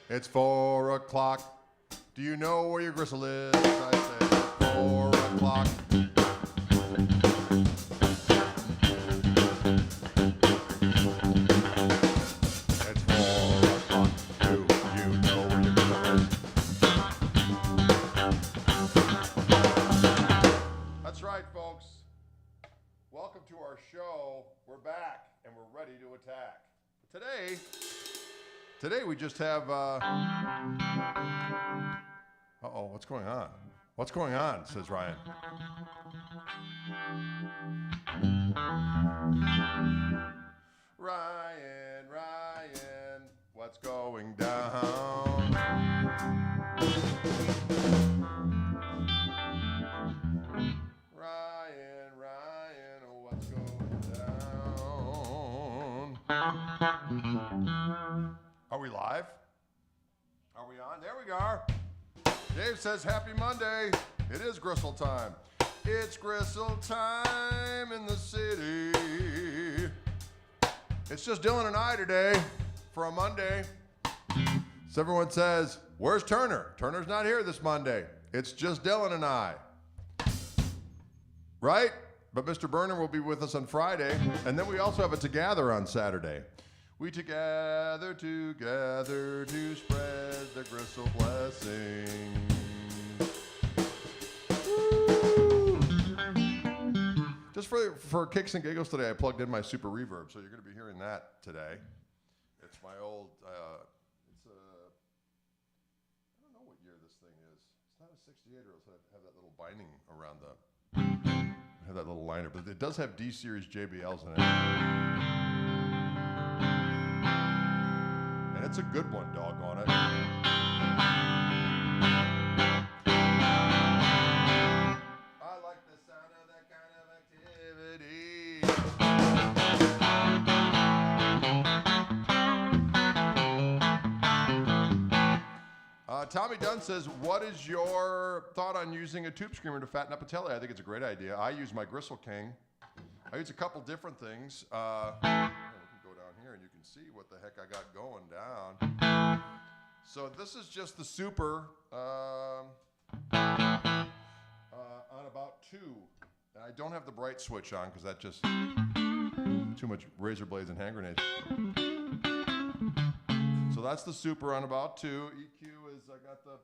It's 4 o'clock. Do you know where your gristle is? I say 4 o'clock. It's 4 o'clock. Do you know where your gristle is? That's right, folks. Welcome to our show. We're back and we're ready to attack. Today we just have, uh-oh, what's going on? What's going on, says Ryan. Ryan, what's going down? Ryan, what's going down? Are we live? Are we on? There we are. Dave says, happy Monday. It is Gristletime. It's Gristletime in the city. It's just Dylan and I today for a Monday. So everyone says, where's Turner? Turner's not here this Monday. It's just Dylan and I. Right? But Mr. Berner will be with us on Friday. And then we also have a together on Saturday. We together to spread the gristle blessing. Woo. Just for kicks and giggles today, I plugged in my super reverb, so you're going to be hearing that today. It's my old, I don't know what year this thing is. It's not a 68, or else I have that little binding around have that little liner, but it does have D-Series JBLs in it. And it's a good one, doggone it. I like the sound of that kind of activity. Tommy Dunn says, what is your thought on using a tube screamer to fatten up a telly? I think it's a great idea. I use my Gristle King. I use a couple different things. We can go down here and you can see what the heck I got going down. So this is just the super on about 2. And I don't have the bright switch on because that just too much razor blades and hand grenades. So that's the super on about 2. EQ is, I got the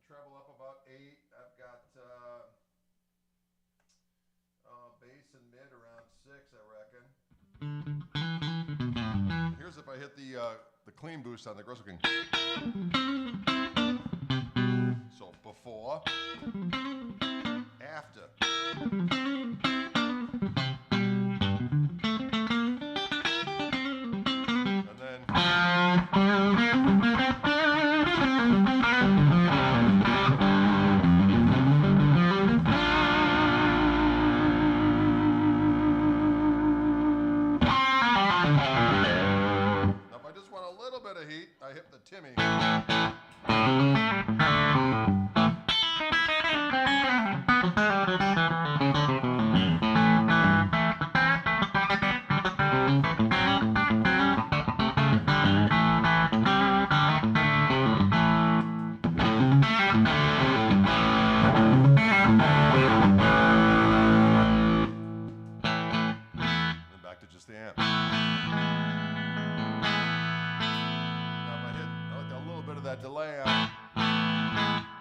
treble up about 8. I've got bass and mid around 6, I reckon. Here's if I hit the clean boost on the Gristle King. So before, after. And then. I hit the Timmy. And back to just the amp. That delay on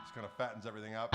just kind of fattens everything up.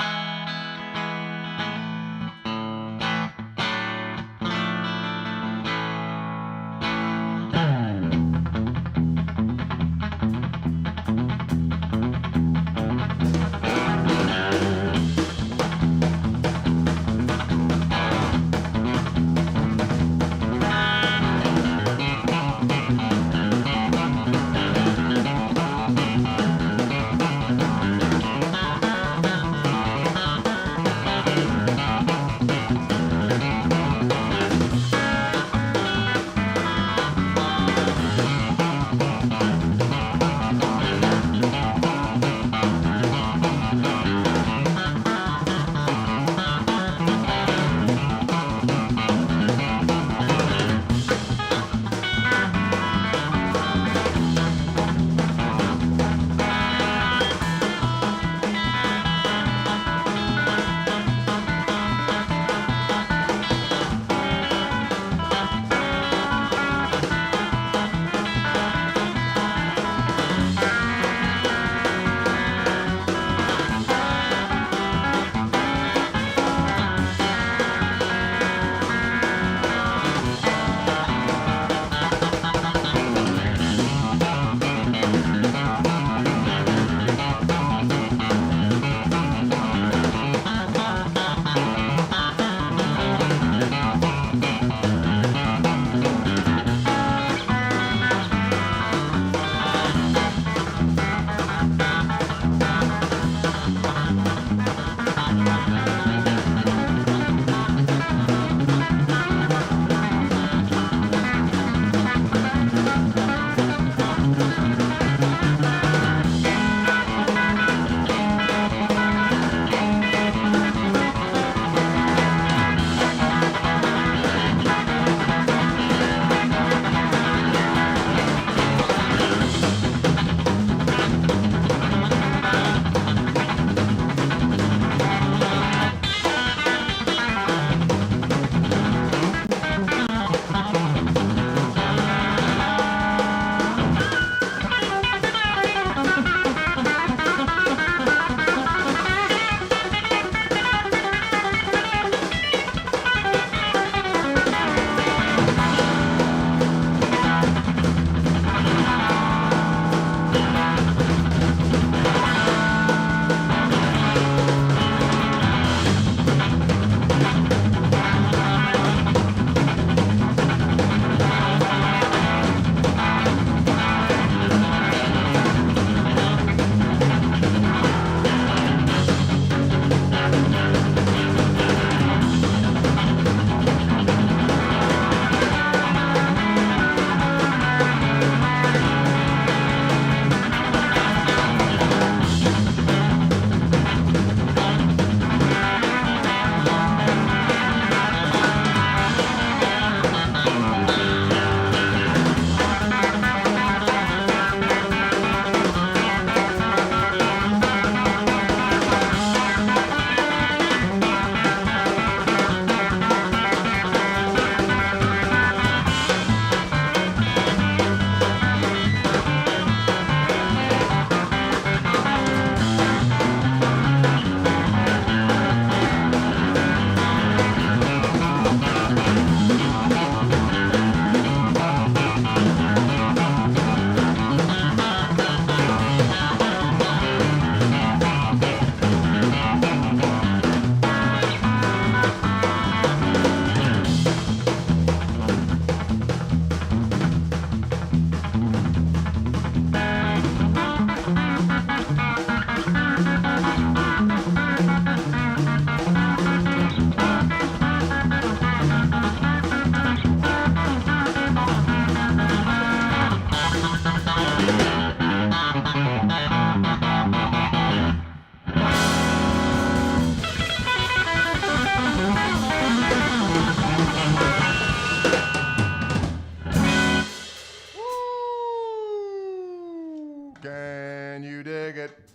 can you dig it?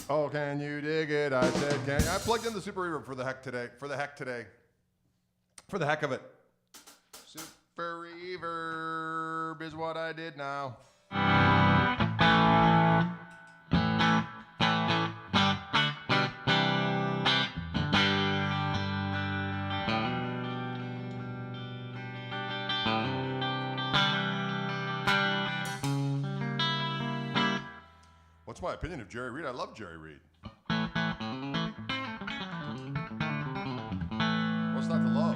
Oh, can you dig it? I said, can you? I plugged in the super reverb for the heck today. For the heck of it. Super reverb is what I did now. What's my opinion of Jerry Reed? I love Jerry Reed. What's not to love?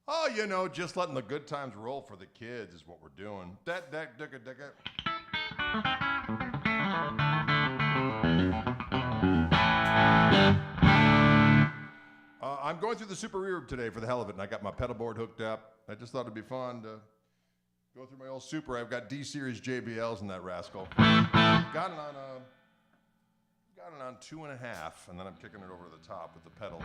Oh, you know, just letting the good times roll for the kids is what we're doing. I'm going through the super reverb today for the hell of it, and I got my pedal board hooked up. I just thought it'd be fun to go through my old super. I've got D-series JBLs in that rascal. Got it on 2.5, and then I'm kicking it over to the top with the pedal.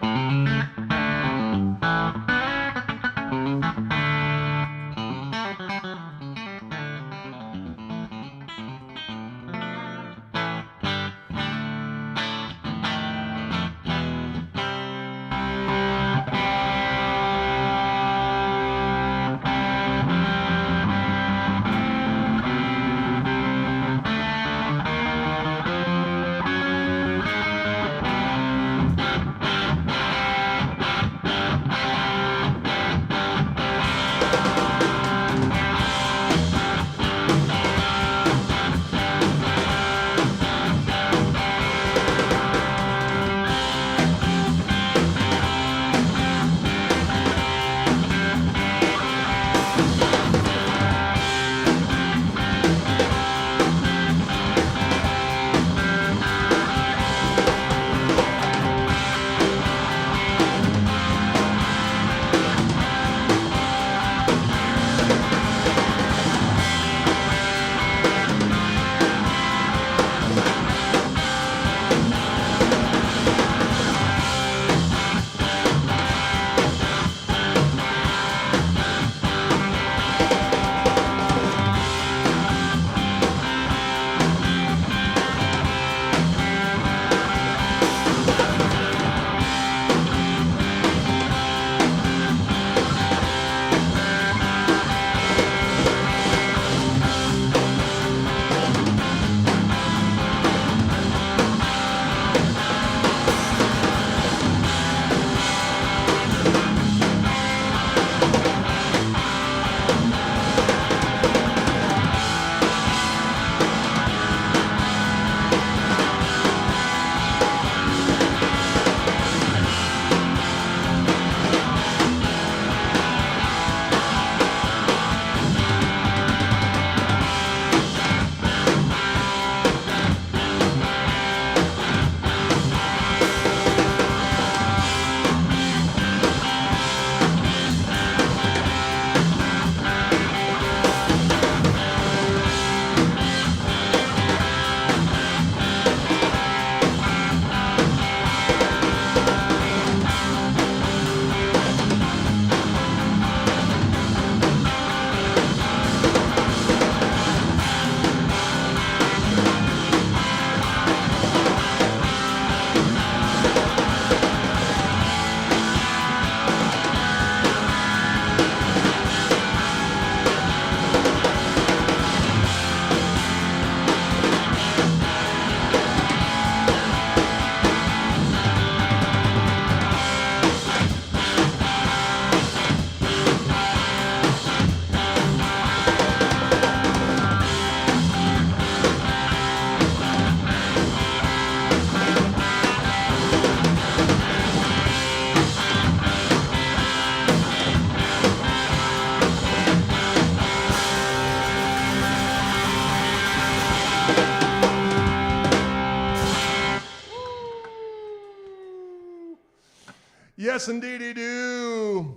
Yes, indeedy do.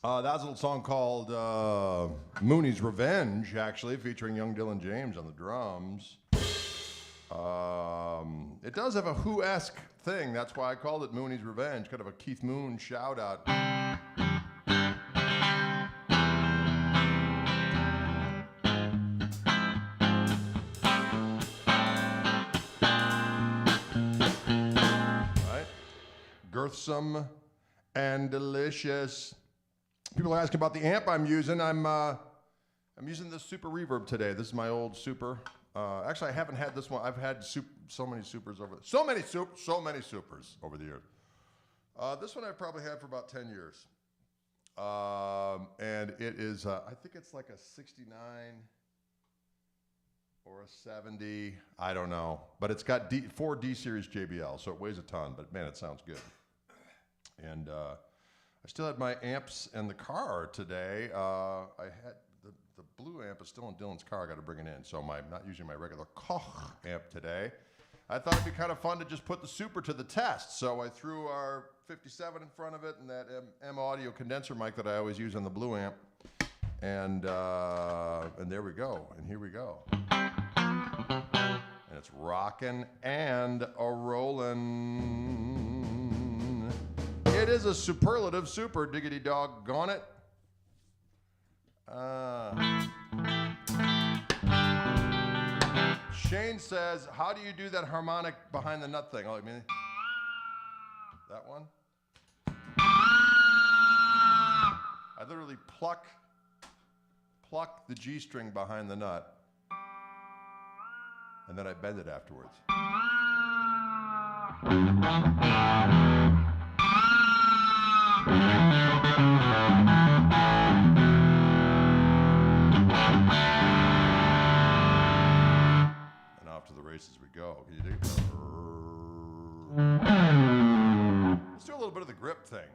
That was a little song called Mooney's Revenge, actually, featuring young Dylan James on the drums. It does have a Who-esque thing. That's why I called it Mooney's Revenge, kind of a Keith Moon shout-out. Right? Girthsome and delicious. People are asking about the amp I'm using. I'm using this Super Reverb today. This is my old Super. Actually, I haven't had this one. I've had so many supers over the years. This one I've probably had for about 10 years. And it is, I think it's like a 69 or a 70. I don't know. But it's got 4 D-Series JBL, so it weighs a ton. But, man, it sounds good. And I still had my amps in the car today. I had the blue amp is still in Dylan's car. I got to bring it in. So I'm not using my regular Koch amp today. I thought it'd be kind of fun to just put the Super to the test. So I threw our 57 in front of it and that M audio condenser mic that I always use on the blue amp. And there we go. And here we go. And it's rocking and a-rolling. It is a superlative super, diggity doggone it. Shane says, how do you do that harmonic behind the nut thing? Oh, you mean that one? I literally pluck the G string behind the nut, and then I bend it afterwards. And off to the races we go. Can you do it? Let's do a little bit of the grip thing.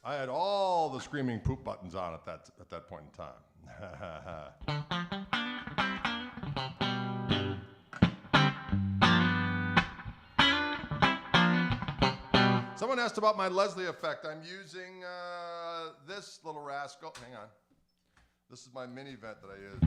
I had all the screaming poop buttons on at that point in time. Someone asked about my Leslie effect. I'm using this little rascal. Hang on. This is my mini vent that I use.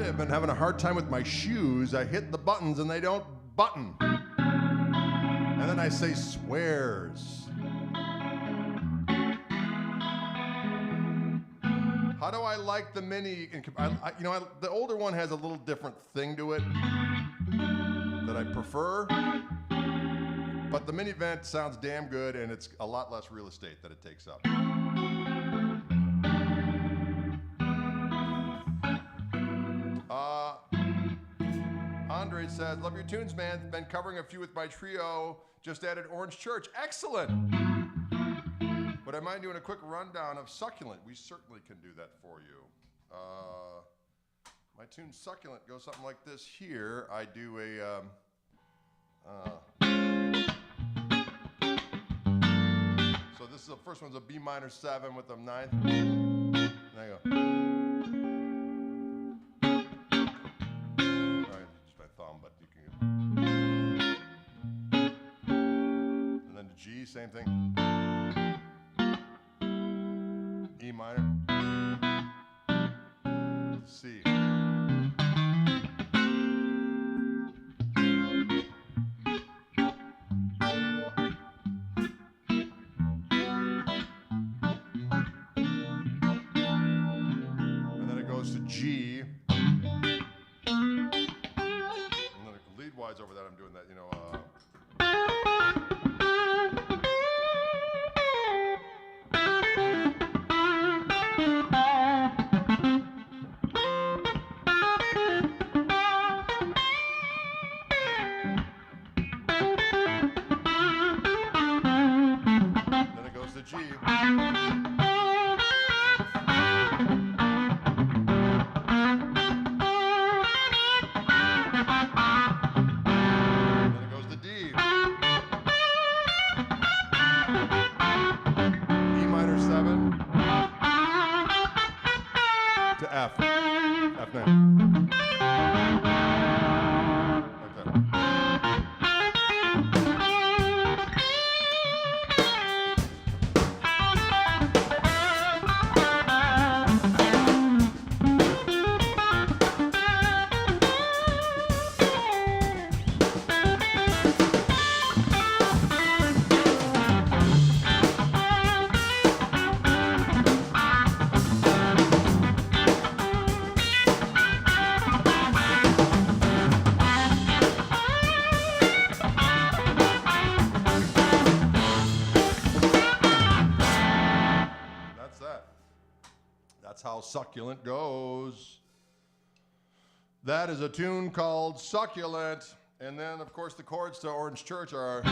I've been having a hard time with my shoes. I hit the buttons and they don't button. And then I say swears. How do I like the mini? The older one has a little different thing to it that I prefer. But the mini vent sounds damn good, and it's a lot less real estate that it takes up. Andre says, love your tunes, man. Been covering a few with my trio. Just added Orange Church. Excellent. But I mind doing a quick rundown of Succulent. We certainly can do that for you. My tune Succulent goes something like this here. I do a... so this is the first one's a B minor 7 with the 9th. There you go. G, same thing. E minor. C. And then it goes to G. And then lead-wise over that, I'm doing that, G. Then it goes to D. E minor 7 to F. F9. Like that. That's how Succulent goes. That is a tune called Succulent. And then, of course, the chords to Orange Church are...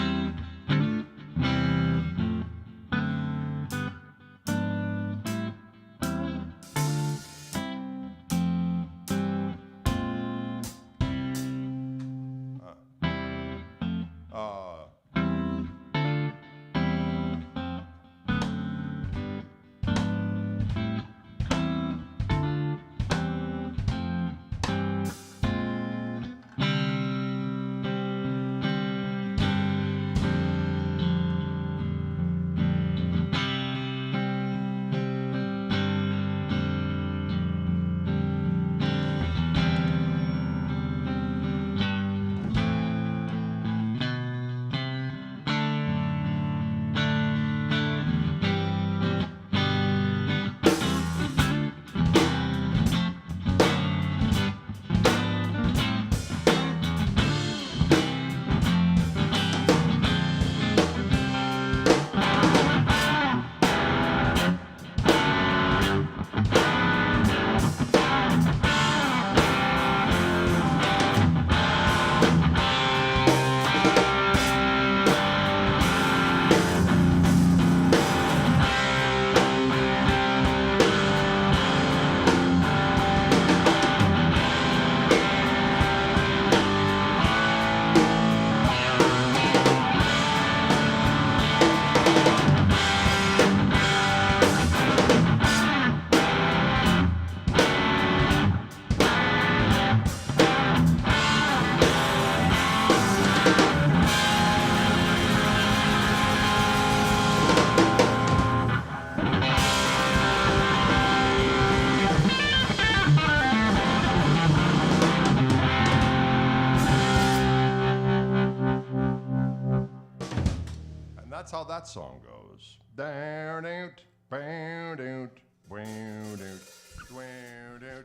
that's how that song goes. Down, down, down, down, down, down, down, down,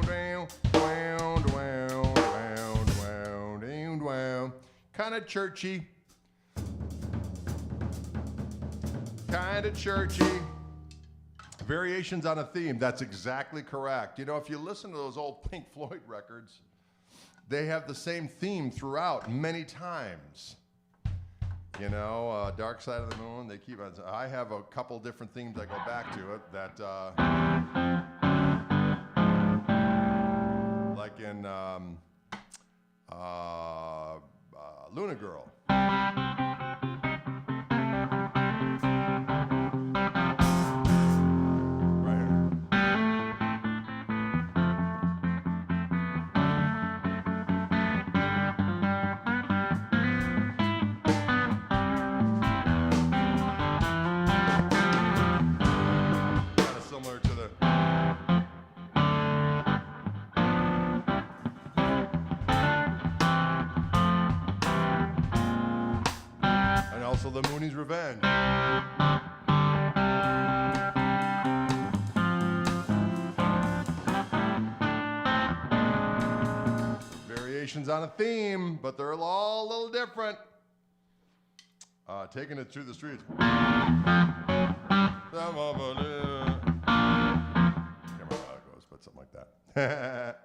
down, down, down, down. Kind of churchy. Kind of churchy. Variations on a theme. That's exactly correct. You know, if you listen to those old Pink Floyd records, they have the same theme throughout many times. You know, Dark Side of the Moon, they keep on. I have a couple different themes that go back to it that, like in Luna Girl. The Mooney's Revenge. Variations on a theme, but they're all a little different. Taking it through the streets. Can't remember how it goes, but something like that.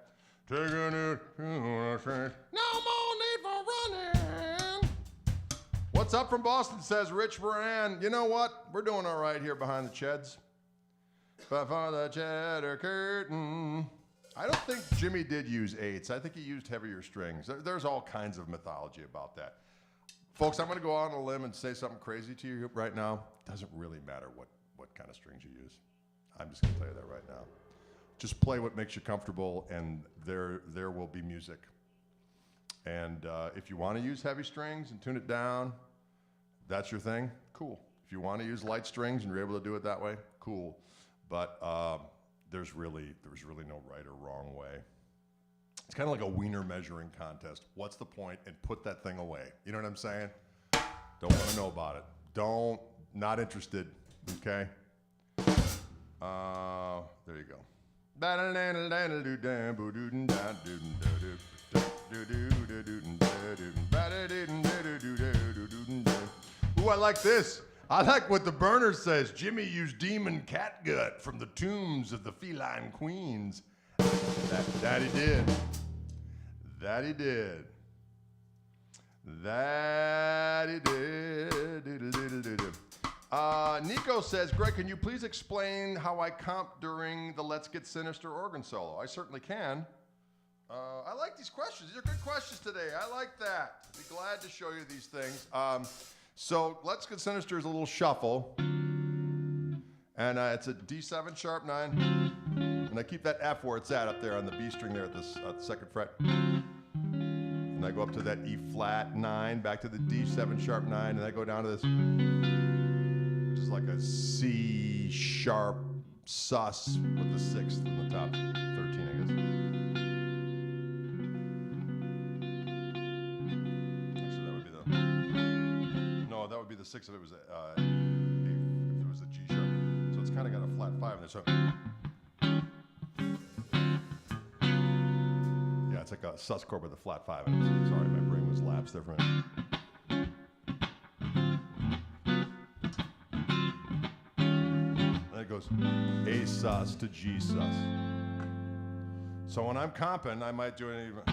Taking it through the streets. No more need for running. What's up from Boston, says Rich Moran. You know what? We're doing all right here behind the Cheds. But for the cheddar curtain. I don't think Jimmy did use eights. I think he used heavier strings. There's all kinds of mythology about that. Folks, I'm going to go out on a limb and say something crazy to you right now. It doesn't really matter what kind of strings you use. I'm just going to tell you that right now. Just play what makes you comfortable, and there will be music. And if you want to use heavy strings and tune it down, that's your thing, cool. If you want to use light strings and you're able to do it that way, cool. But there's really no right or wrong way. It's kind of like a wiener measuring contest. What's the point? And put that thing away. You know what I'm saying? Don't want to know about it. Not interested, okay? There you go. Ooh, I like this. I like what the burner says. Jimmy used demon catgut from the tombs of the feline queens. That he did. That he did. That he did. Nico says, Greg, can you please explain how I comp during the Let's Get Sinister organ solo? I certainly can. I like these questions. These are good questions today. I like that. I'd be glad to show you these things. So Let's Get Sinister is a little shuffle. And it's a D7 sharp 9. And I keep that F where it's at up there on the B string there at the second fret. And I go up to that E flat 9, back to the D7 sharp 9, and I go down to this, which is like a C sharp sus with the 6th in the top 13, I guess. Actually, that would be that would be the 6th if it was if it was a G sharp. So it's kind of got a flat 5 in there. So yeah, it's like a sus chord with a flat 5 in it. Sorry, my brain was lapsed there for a minute. Then it goes A sus to G sus. So when I'm comping, I might do it even.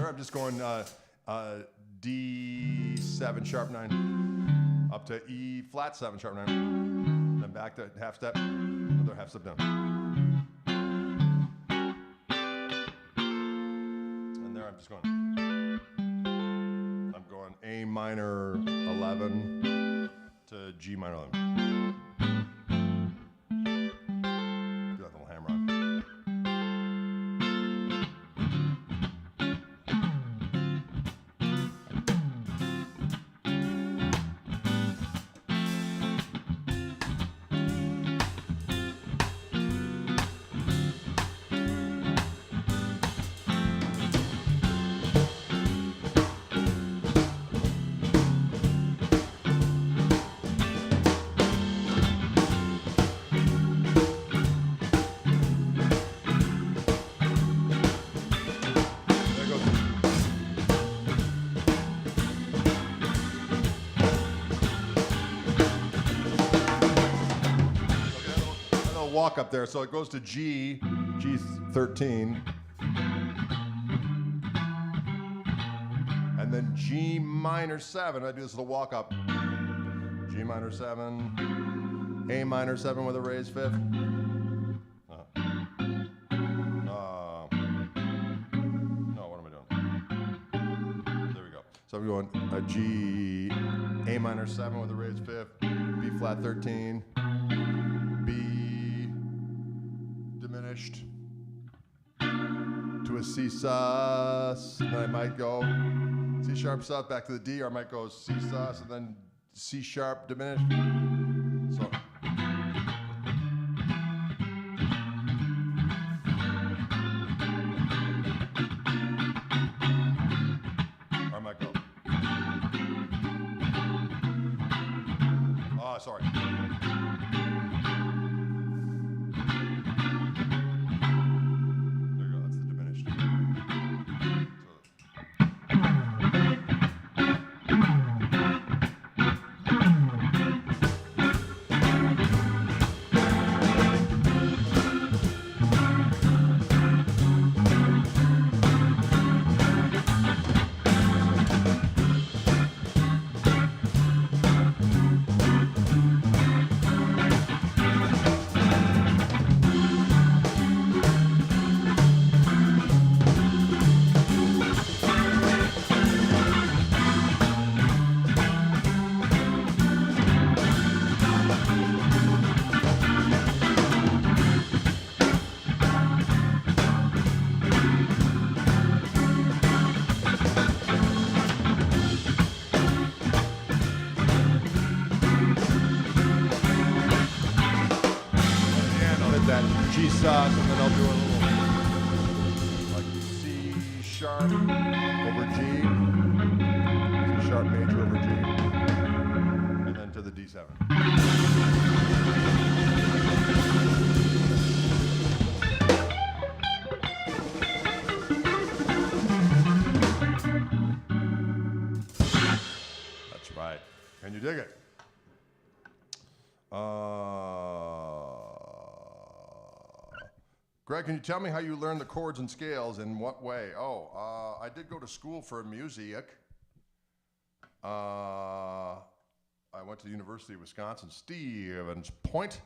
I'm just going D7 sharp 9 up to E flat 7 sharp 9, then back to half step, another half step down. And there I'm just going. I'm going A minor 11 to G minor 11. Do that little hammer on. walk up there. So it goes to G, G13. And then G minor 7. I do this little walk up. G minor 7. A minor 7 with a raised fifth. No, what am I doing? There we go. So I'm going a G, A minor 7 with a raised fifth, B flat 13, B diminished to a C sus, and then I might go C sharp sus back to the D, or I might go C sus and then C sharp diminished. So. Or I might go. Oh, sorry. There you go, that's the diminished. G sus, and then I'll do a little like C sharp over G, C sharp major over G, and then to the D7. That's right. Can you dig it? Greg, can you tell me how you learned the chords and scales? In what way? I did go to school for music. I went to the University of Wisconsin, Stevens Point.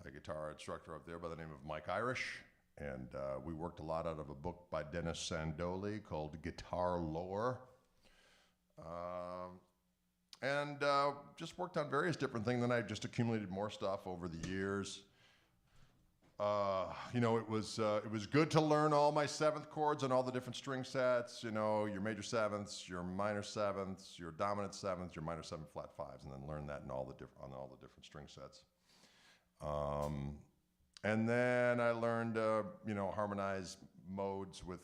A guitar instructor up there by the name of Mike Irish. And we worked a lot out of a book by Dennis Sandoli called Guitar Lore. And just worked on various different things. Then I just accumulated more stuff over the years. It was good to learn all my seventh chords and all the different string sets, your major sevenths, your minor sevenths, your dominant sevenths, your minor 7 flat 5s, and then learn that on all the different string sets. And then I learned, harmonize modes with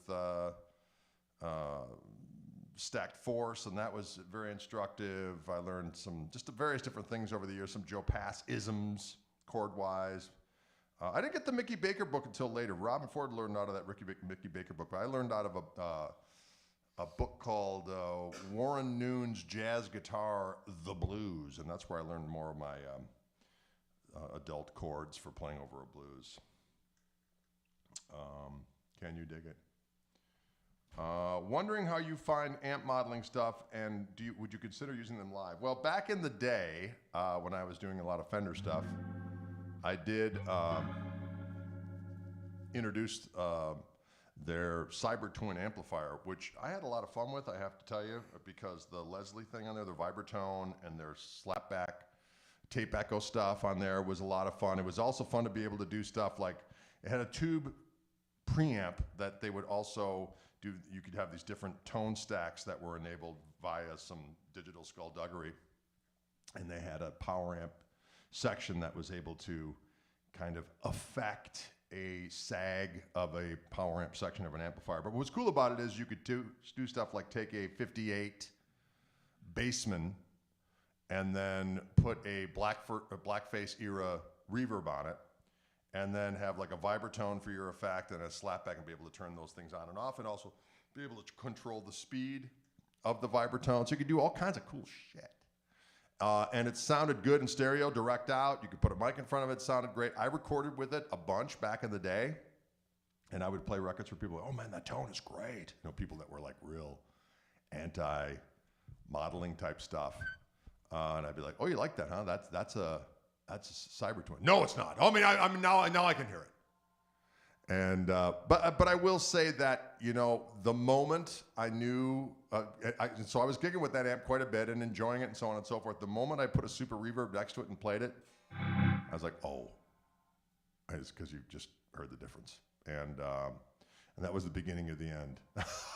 stacked force, and that was very instructive. I learned some just various different things over the years, some Joe Pass isms, chord-wise. I didn't get the Mickey Baker book until later. Robin Ford learned out of that Mickey Baker book, but I learned out of a book called Warren Noon's Jazz Guitar, The Blues, and that's where I learned more of my adult chords for playing over a blues. Can you dig it? Wondering how you find amp modeling stuff, and would you consider using them live? Well, back in the day, when I was doing a lot of Fender stuff, I did introduce their Cyber Twin amplifier, which I had a lot of fun with, I have to tell you, because the Leslie thing on there, the Vibratone, and their slapback tape echo stuff on there was a lot of fun. It was also fun to be able to do stuff like, it had a tube preamp that they would also do. You could have these different tone stacks that were enabled via some digital skullduggery, and they had a power amp section that was able to kind of affect a sag of a power amp section of an amplifier. But what's cool about it is you could do stuff like take a 58 Bassman and then put a blackface era reverb on it, and then have like a Vibratone for your effect and a slapback, and be able to turn those things on and off, and also be able to control the speed of the Vibratone. So you could do all kinds of cool shit. And it sounded good in stereo, direct out. You could put a mic in front of it. It sounded great. I recorded with it a bunch back in the day. And I would play records for people. Oh, man, that tone is great. You know, people that were like real anti-modeling type stuff. And I'd be like, oh, you like that, huh? That's a Cybertwin. No, it's not. Oh, I mean, now I can hear it. And but I will say that, you know, the moment I knew, so I was gigging with that amp quite a bit and enjoying it and so on and so forth. The moment I put a super reverb next to it and played it, I was like, oh, it's because you just heard the difference. And that was the beginning of the end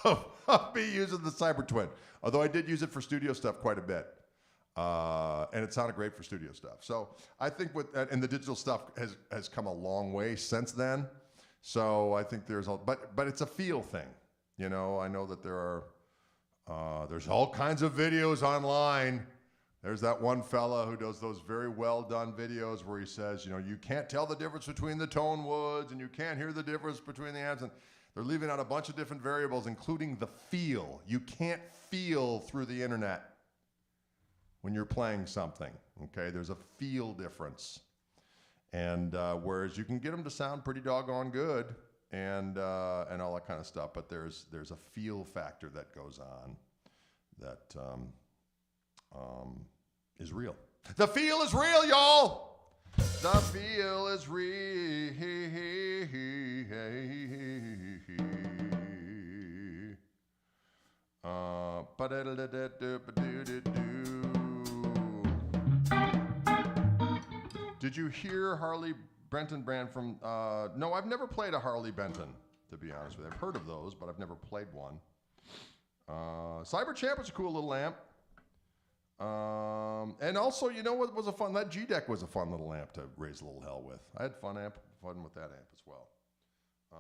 of me using the Cybertwin. Although I did use it for studio stuff quite a bit. And it sounded great for studio stuff. So I think and the digital stuff has come a long way since then. So I think but it's a feel thing. You know, I know that there's all kinds of videos online. There's that one fella who does those very well done videos where he says, you know, you can't tell the difference between the tone woods and you can't hear the difference between the amps. And they're leaving out a bunch of different variables, including the feel. You can't feel through the internet when you're playing something, okay? There's a feel difference. And whereas you can get them to sound pretty doggone good and all that kind of stuff, but there's a feel factor that goes on that is real. The feel is real, y'all. The feel is real. Did you hear Harley Benton brand from, no, I've never played a Harley Benton, to be honest with you. I've heard of those, but I've never played one. Cyberchamp was a cool little amp. And also, you know what was that G-Deck was a fun little amp to raise a little hell with. I had fun with that amp as well.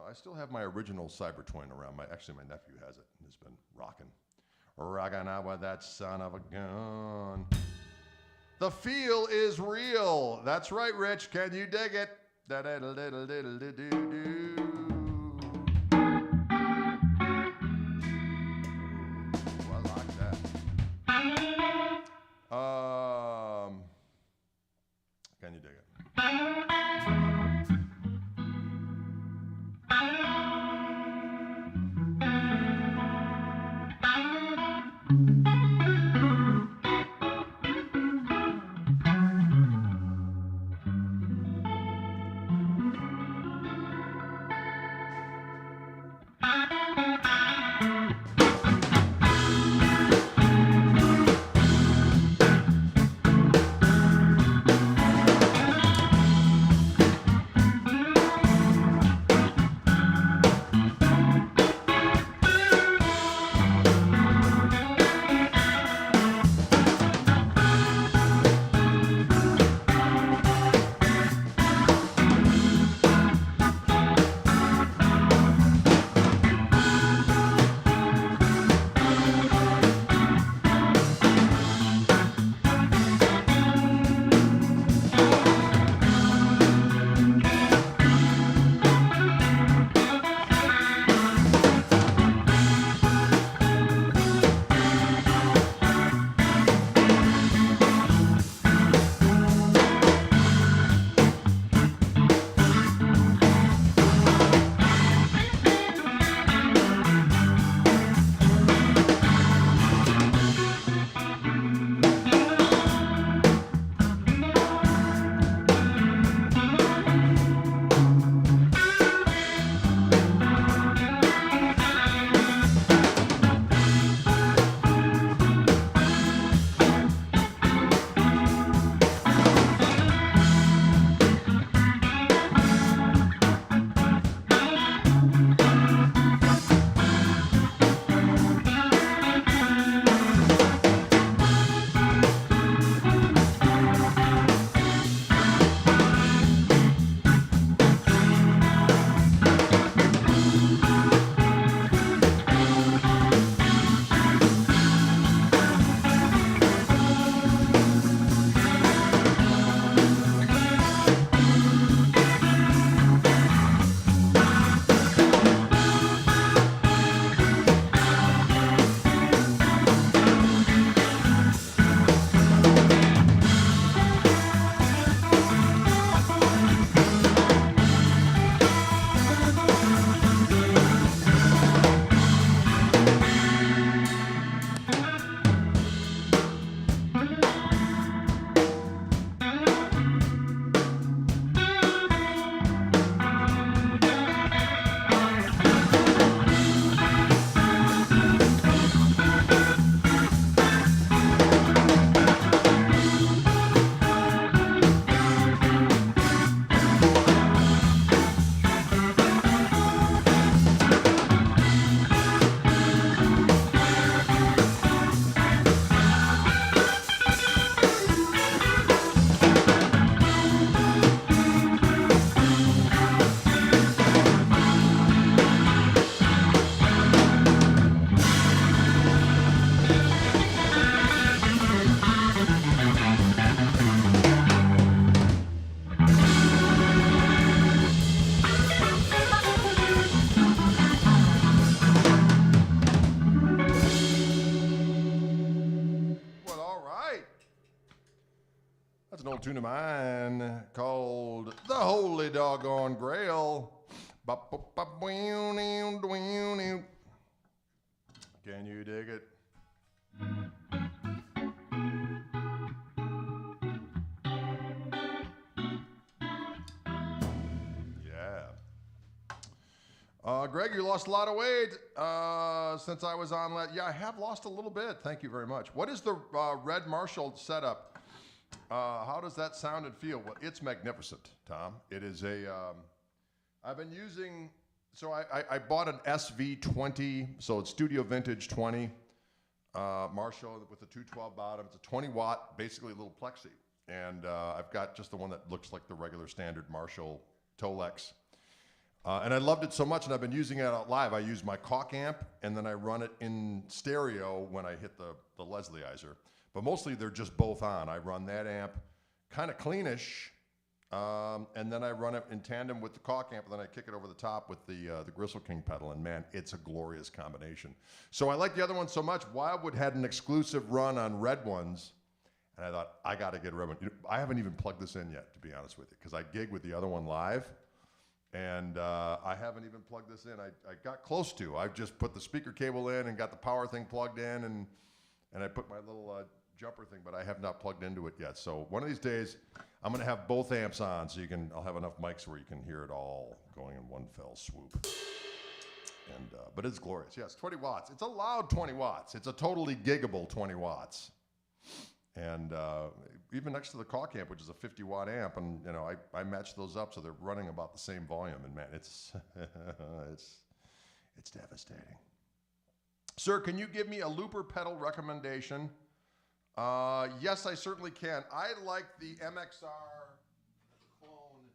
I still have my original Cybertwin around. Actually, my nephew has it and has been rocking out with that son of a gun. The feel is real. That's right, Rich. Can you dig it? Da-da-da-da-da-da-da-da-do. I like that. Can you dig it? That's an old tune of mine called The Holy Doggone Grail. Can you dig it? Greg, you lost a lot of weight since I was on. Yeah, I have lost a little bit. Thank you very much. What is the Red Marshall setup? How does that sound and feel? Well, it's magnificent, Tom. It is a, I've been using, so I bought an SV20, so it's Studio Vintage 20 Marshall with the 212 bottom. It's a 20 watt, basically a little plexi. And I've got just the one that looks like the regular standard Marshall Tolex. And I loved it so much, and I've been using it out live. I use my Koch amp, and then I run it in stereo when I hit the Leslie'izer. But mostly they're just both on. I run that amp kind of cleanish, and then I run it in tandem with the Koch amp, and then I kick it over the top with the Gristle King pedal, and man, it's a glorious combination. So I like the other one so much. Wildwood had an exclusive run on red ones, and I thought, I got to get a red one. I haven't even plugged this in yet, to be honest with you, because I gig with the other one live. And I haven't even plugged this in. I got close to. I just put the speaker cable in and got the power thing plugged in, and I put my little jumper thing, but I have not plugged into it yet. So one of these days, I'm gonna have both amps on, so I'll have enough mics where you can hear it all going in one fell swoop. And but it's glorious. Yes, 20 watts. It's a loud 20 watts. It's a totally giggable 20 watts. And even next to the Koch amp, which is a 50 watt amp, and you know, I match those up so they're running about the same volume, and man, it's it's devastating. Sir, can you give me a looper pedal recommendation? Yes, I certainly can. I like the MXR clone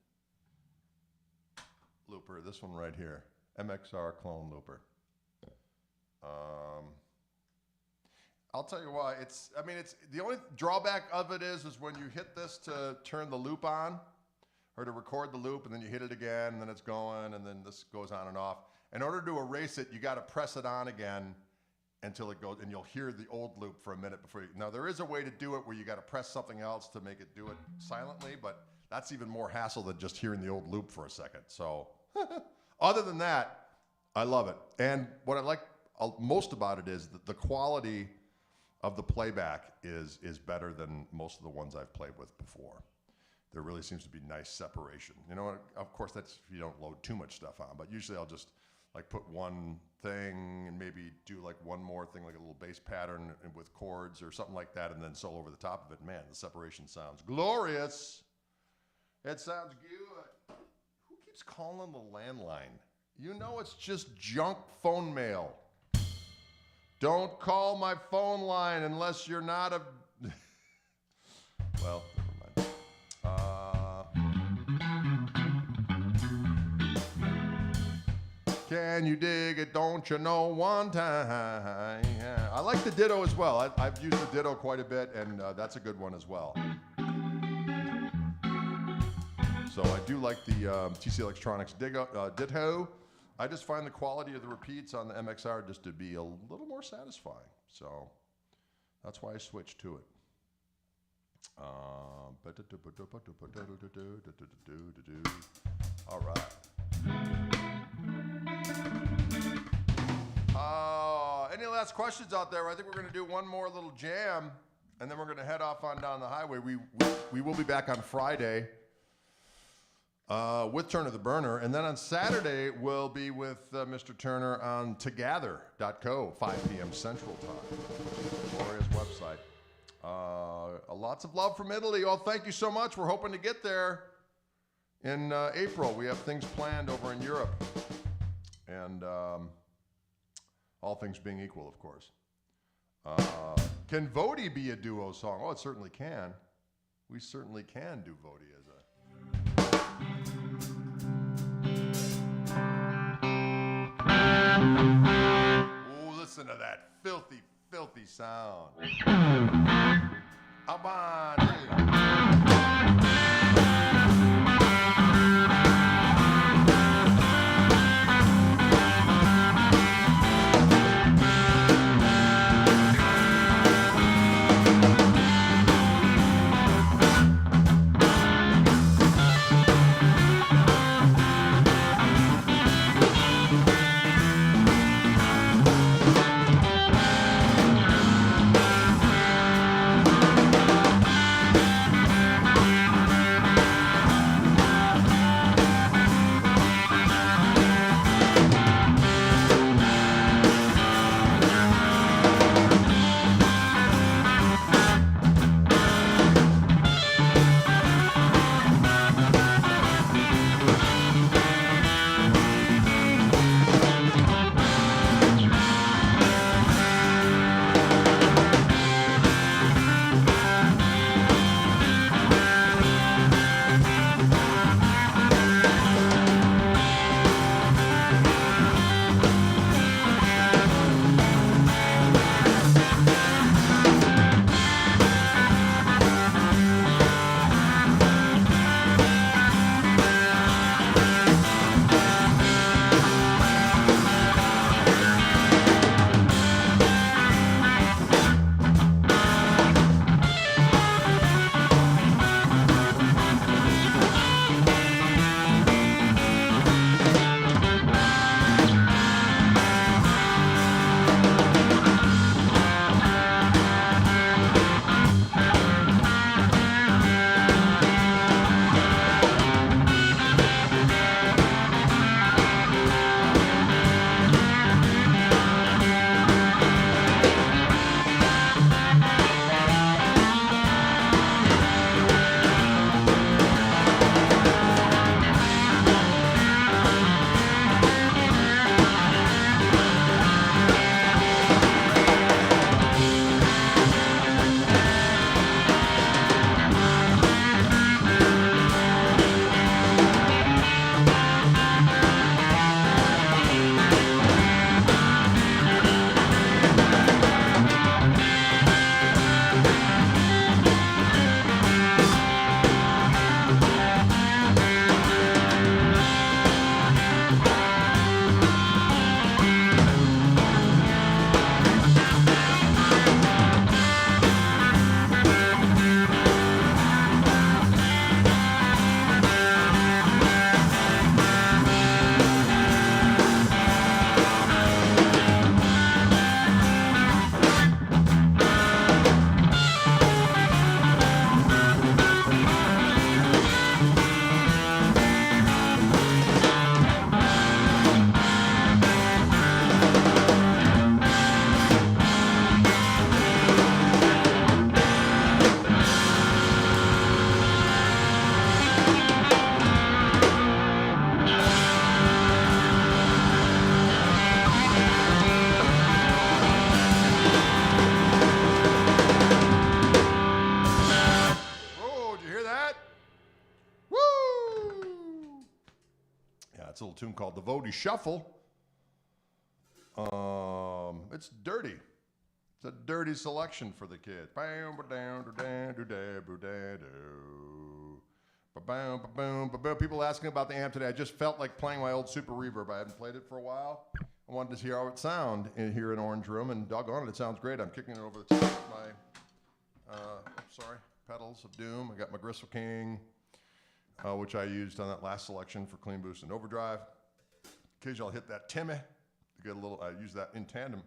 looper, this one right here, MXR clone looper. I'll tell you why. It's the only drawback of it is when you hit this to turn the loop on or to record the loop, and then you hit it again, and then it's going, and then this goes on and off. In order to erase it, you got to press it on again until it goes, and you'll hear the old loop for a minute before you. Now, there is a way to do it where you got to press something else to make it do it silently, but that's even more hassle than just hearing the old loop for a second. So, other than that, I love it. And what I like most about it is that the quality of the playback is better than most of the ones I've played with before. There really seems to be nice separation. You know, of course, that's if you don't load too much stuff on, but usually I'll just like put one thing and maybe do like one more thing, like a little bass pattern with chords or something like that, and then solo over the top of it. Man, the separation sounds glorious. It sounds good. Who keeps calling the landline? You know it's just junk phone mail. Don't call my phone line unless you're not a... Well, never mind. Can you dig it? Don't you know one time? Yeah. I like the Ditto as well. I've used the Ditto quite a bit, and that's a good one as well. So I do like the TC Electronics Ditto. I just find the quality of the repeats on the MXR just to be a little more satisfying. So that's why I switched to it. All right. Any last questions out there? I think we're going to do one more little jam, and then we're going to head off on down the highway. We will be back on Friday with Turner the Burner, and then on Saturday we'll be with Mr. Turner on together.co, 5 p.m. Central Time. Glorious website. Lots of love from Italy. Oh, thank you so much. We're hoping to get there in April. We have things planned over in Europe, and all things being equal, of course. Can Vodi be a duo song? Oh, it certainly can. We certainly can do Vodi as a... Oh, listen to that filthy, filthy sound. tune called the Vody Shuffle. It's dirty. It's a dirty selection for the kids. People asking about the amp today. I just felt like playing my old Super Reverb. I haven't played it for a while. I wanted to hear how it sounded here in Orange Room, and doggone it, it sounds great. I'm kicking it over the top of my, pedals of doom. I got my Gristle King, which I used on that last selection for clean boost and overdrive. Occasionally I'll hit that Timmy to get a little, I use that in tandem.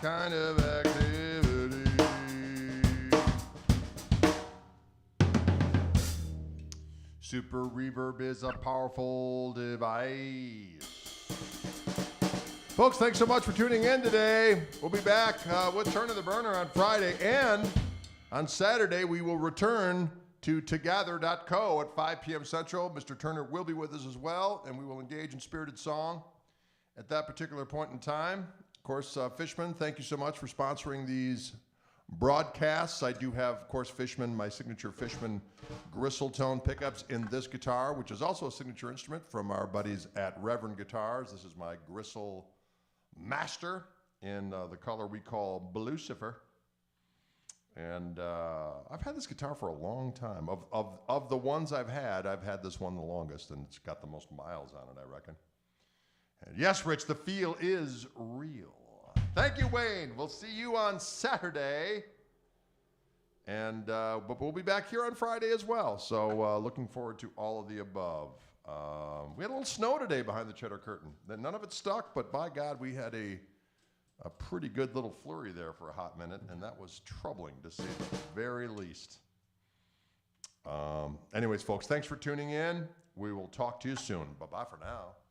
kind of activity. Super Reverb is a powerful device. Folks, thanks so much for tuning in today. We'll be back with Turn of the Burner on Friday, and on Saturday we will return to together.co at 5 p.m. Central. Mr. Turner will be with us as well, and we will engage in spirited song at that particular point in time. Of course, Fishman, thank you so much for sponsoring these broadcasts. I do have, of course, Fishman, my signature Fishman Gristletone pickups in this guitar, which is also a signature instrument from our buddies at Reverend Guitars. This is my Gristle Master in the color we call Blucifer. And I've had this guitar for a long time. Of the ones I've had this one the longest, and it's got the most miles on it, I reckon. And yes, Rich, the feel is real. Thank you, Wayne. We'll see you on Saturday. And but we'll be back here on Friday as well. So looking forward to all of the above. We had a little snow today behind the cheddar curtain. None of it stuck, but by God, we had a pretty good little flurry there for a hot minute, and that was troubling to say the very least. Anyways, folks, thanks for tuning in. We will talk to you soon. Bye-bye for now.